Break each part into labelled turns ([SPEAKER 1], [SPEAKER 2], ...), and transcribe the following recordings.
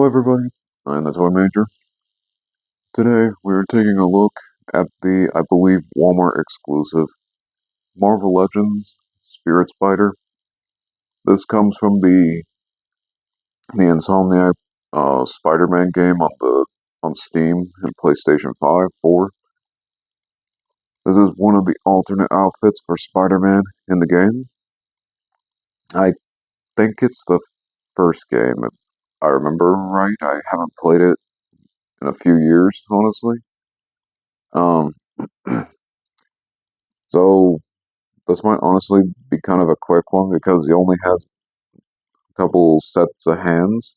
[SPEAKER 1] everybody, I'm the Toy Major. Today we're taking a look at the, I believe, Walmart exclusive Marvel Legends Spirit Spider. This comes from the Insomniac Spider-Man game on Steam and PlayStation 5, 4. This is one of the alternate outfits for Spider-Man in the game. I think it's the first game, if I remember right. I haven't played it in a few years, honestly. Um, so this might honestly be kind of a quick one because he only has a couple sets of hands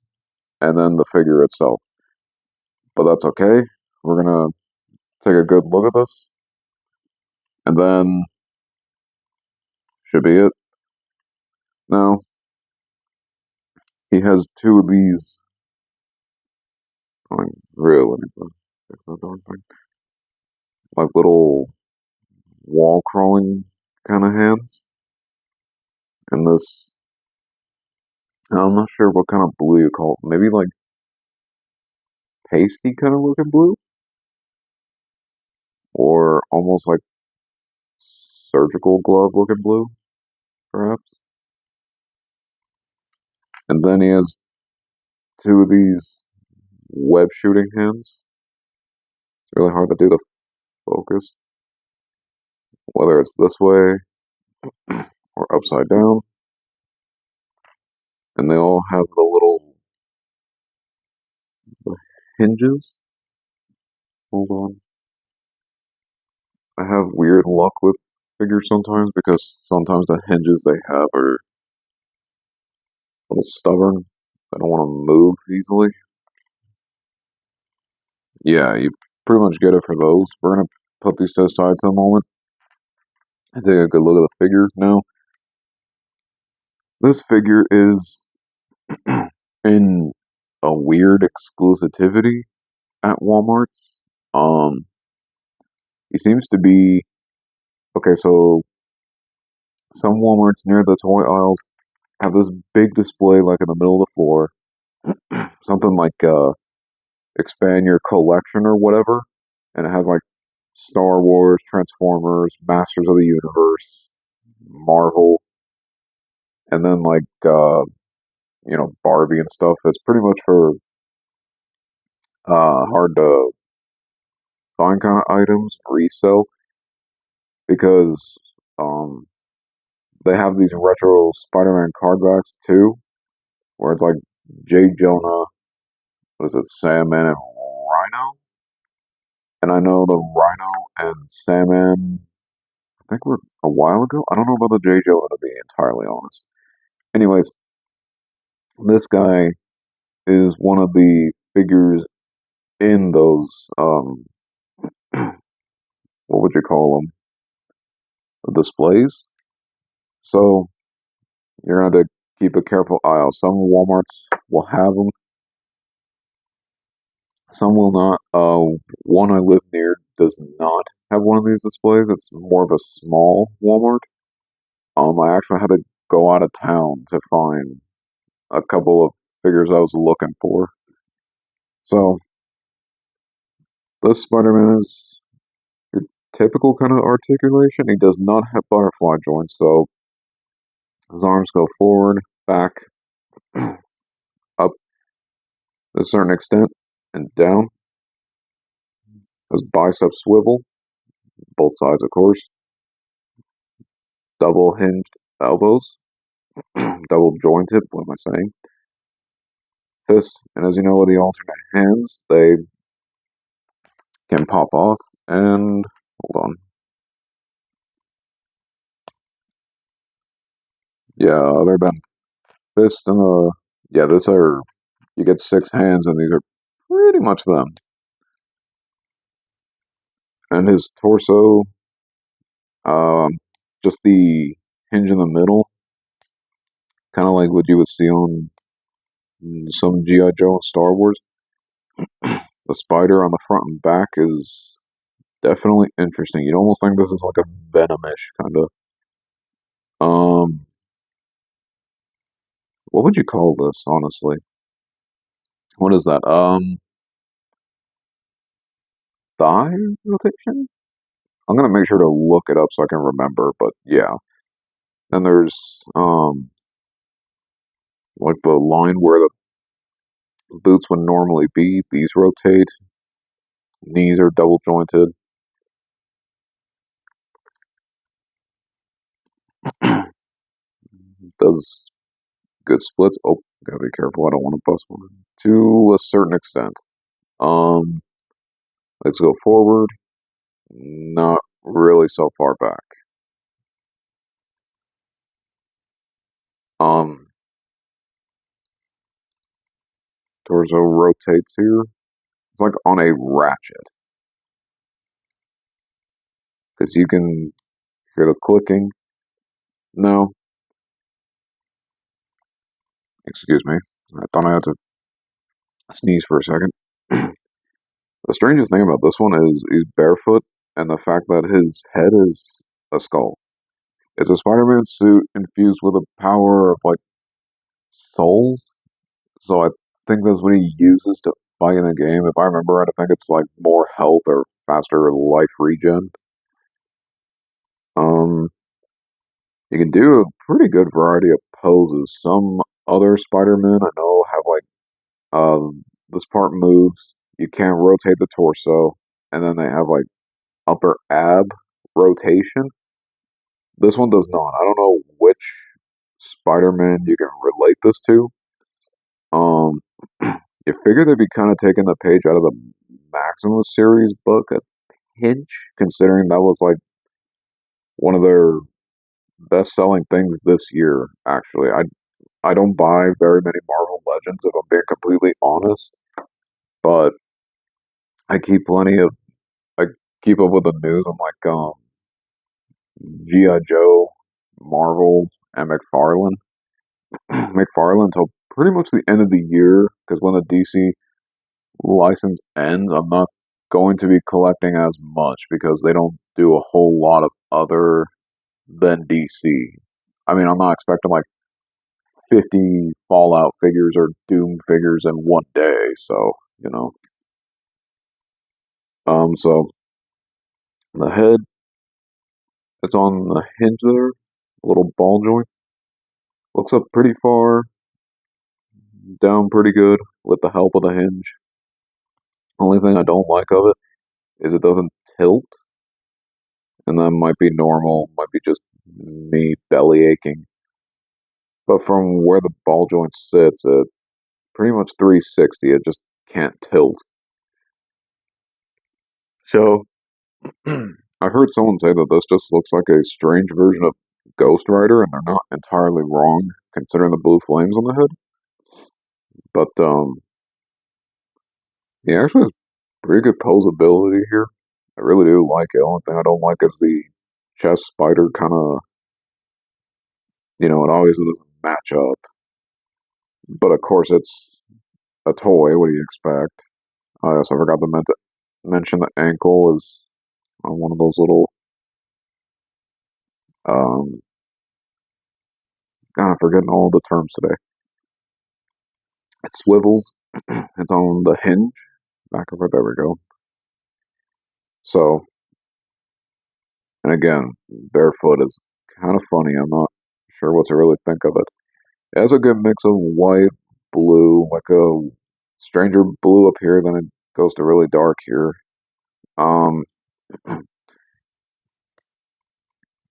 [SPEAKER 1] and then the figure itself. But that's okay. We're gonna take a good look at this and then should be it. Now, he has two of these. Really, let me fix that darn thing. Like little wall crawling kind of hands. And this, I'm not sure what kind of blue you call it. Maybe like pasty kind of looking blue? Or almost like surgical glove looking blue, perhaps? And then he has two of these web shooting hands. It's really hard to do the focus, whether it's this way or upside down. And they all have the little hinges. Hold on. I have weird luck with figures sometimes because sometimes the hinges they have are a little stubborn. I don't want to move easily. Yeah, you pretty much get it for those. We're going to put these to the side for a moment and take a good look at the figure now. This figure is in a weird exclusivity at Walmart's. Um, he seems to be okay. So some Walmarts near the toy aisles have this big display, like in the middle of the floor, something like expand your collection or whatever, and it has like Star Wars, Transformers, Masters of the Universe, Marvel, and then like Barbie and stuff. It's pretty much for hard to find kind of items, resell because um they have these retro Spider-Man card backs too, where it's like J. Jonah, what is it, Sandman and Rhino? And I know the Rhino and Sandman, I think were a while ago. I don't know about the J. Jonah to be entirely honest. Anyways, this guy is one of the figures in those, what would you call them? Displays. So you're gonna have to keep a careful eye out. Some WalMarts will have them, some will not. One I live near does not have one of these displays. It's more of a small Walmart. I actually had to go out of town to find a couple of figures I was looking for. So this Spider-Man is your typical kind of articulation. He does not have butterfly joints, so his arms go forward, back, up to a certain extent, and down. His biceps swivel, both sides, of course. Double hinged elbows, double jointed. What am I saying? Fist, and as you know, with the alternate hands, they can pop off. And hold on, yeah, other than fist and yeah, this are you get six hands, and these are pretty much them. And his torso, um, just the hinge in the middle, kind of like what you would see on some GI Joe and Star Wars. The spider on the front and back is definitely interesting. You'd almost think this is like a Venomish kind of. Um, what would you call this, honestly? What is that? Thigh rotation? I'm gonna make sure to look it up so I can remember, but yeah. Then there's like the line where the boots would normally be, these rotate, knees are double jointed. Does good splits. Oh, gotta be careful, I don't want to bust one. To a certain extent. Um let's go forward. Not really so far back. Um Torso rotates here. It's like on a ratchet. Because you can hear the clicking. No, excuse me. I thought I had to sneeze for a second. The strangest thing about this one is he's barefoot, and the fact that his head is a skull. It's a Spider-Man suit infused with the power of like souls. So I think that's what he uses to fight in the game. If I remember right, I think it's like more health or faster life regen. Um, you can do a pretty good variety of poses. Some other Spider-Men I know have like this part moves. You can't rotate the torso, and then they have like upper ab rotation. This one does not. I don't know which Spider-Man you can relate this to. Um, you figure they'd be kind of taking the page out of the Maximus series book a pinch, considering that was like one of their best-selling things this year. Actually, I don't buy very many Marvel Legends if I'm being completely honest, but I keep plenty of I keep up with the news on like GI Joe, Marvel, and McFarlane. McFarlane until pretty much the end of the year because when the DC license ends, I'm not going to be collecting as much because they don't do a whole lot of other than DC. I mean, I'm not expecting like 50 Fallout figures or Doom figures in one day, so, you know. So the head, it's on the hinge there, a little ball joint. Looks up pretty far, down pretty good with the help of the hinge. Only thing I don't like of it is it doesn't tilt, and that might be normal, might be just me belly aching. But from where the ball joint sits, at pretty much 360, it just can't tilt. So I heard someone say that this just looks like a strange version of Ghost Rider, and they're not entirely wrong considering the blue flames on the hood. But he actually has pretty good posability here. I really do like it. Only thing I don't like is the chest spider kind of, it always doesn't match up. But of course, it's a toy. What do you expect? Oh, yes, I forgot to mention the ankle is on one of those little. Um, God, I'm forgetting all the terms today. It swivels. It's on the hinge. Back over. There we go. So, and again, barefoot is kind of funny. I'm not sure what to really think of it. It has a good mix of white, blue, like a stranger blue up here, then it goes to really dark here. Um,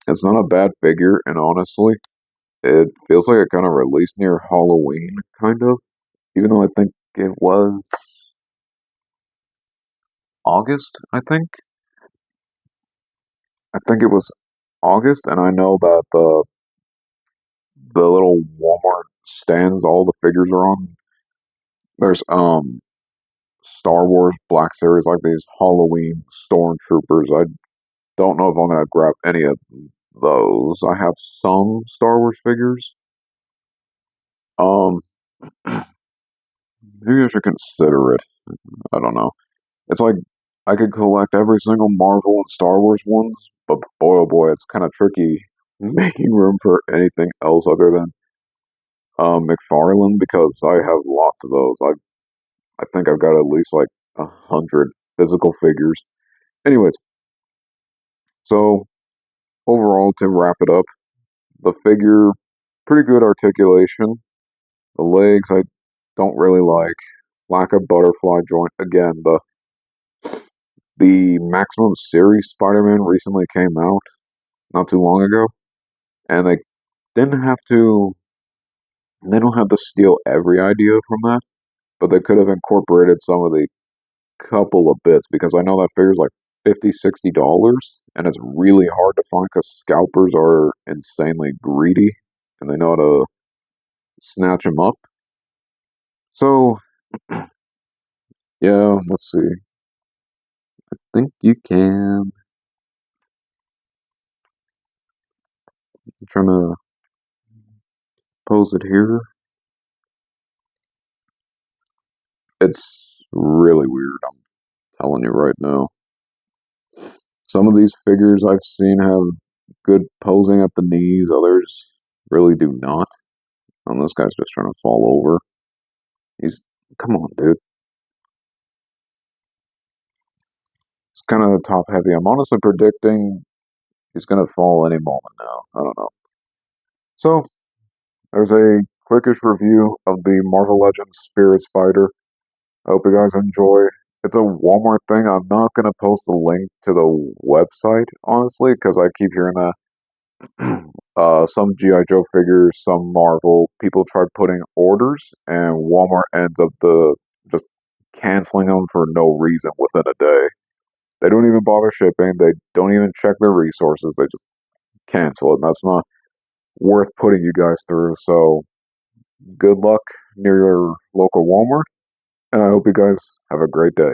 [SPEAKER 1] it's not a bad figure, and honestly, it feels like it kind of released near Halloween, kind of. Even though I think it was August, I think it was August, and I know that the little Walmart stands all the figures are on. There's Star Wars Black Series like these Halloween Stormtroopers. I don't know if I'm gonna grab any of those. I have some Star Wars figures. Um, Maybe I should consider it. I don't know. It's like I could collect every single Marvel and Star Wars ones, but boy oh boy, it's kind of tricky making room for anything else other than McFarlane because I have lots of those. I think I've got at least like 100 physical figures. Anyways, so overall, to wrap it up, the figure, pretty good articulation. The legs, I don't really like. Lack of butterfly joint. Again, the Maximum Series Spider-Man recently came out not too long ago, and didn't have to. They don't have to steal every idea from that, but they could have incorporated some of the couple of bits because I know that figure's like $50, $60, and it's really hard to find because scalpers are insanely greedy and they know how to snatch them up. So, yeah, let's see. Think you can. I'm trying to pose it here. It's really weird, I'm telling you right now. Some of these figures I've seen have good posing at the knees, others really do not. And this guy's just trying to fall over. He's, come on, dude. It's kind of top heavy. I'm honestly predicting he's going to fall any moment now. I don't know. So, there's a quickish review of the Marvel Legends Spirit Spider. I hope you guys enjoy. It's a Walmart thing. I'm not going to post the link to the website, honestly, because I keep hearing that some GI Joe figures, some Marvel. People try putting orders, and Walmart ends up just canceling them for no reason within a day. They don't even bother shipping. They don't even check their resources. They just cancel it. And that's not worth putting you guys through. So good luck near your local Walmart, and I hope you guys have a great day.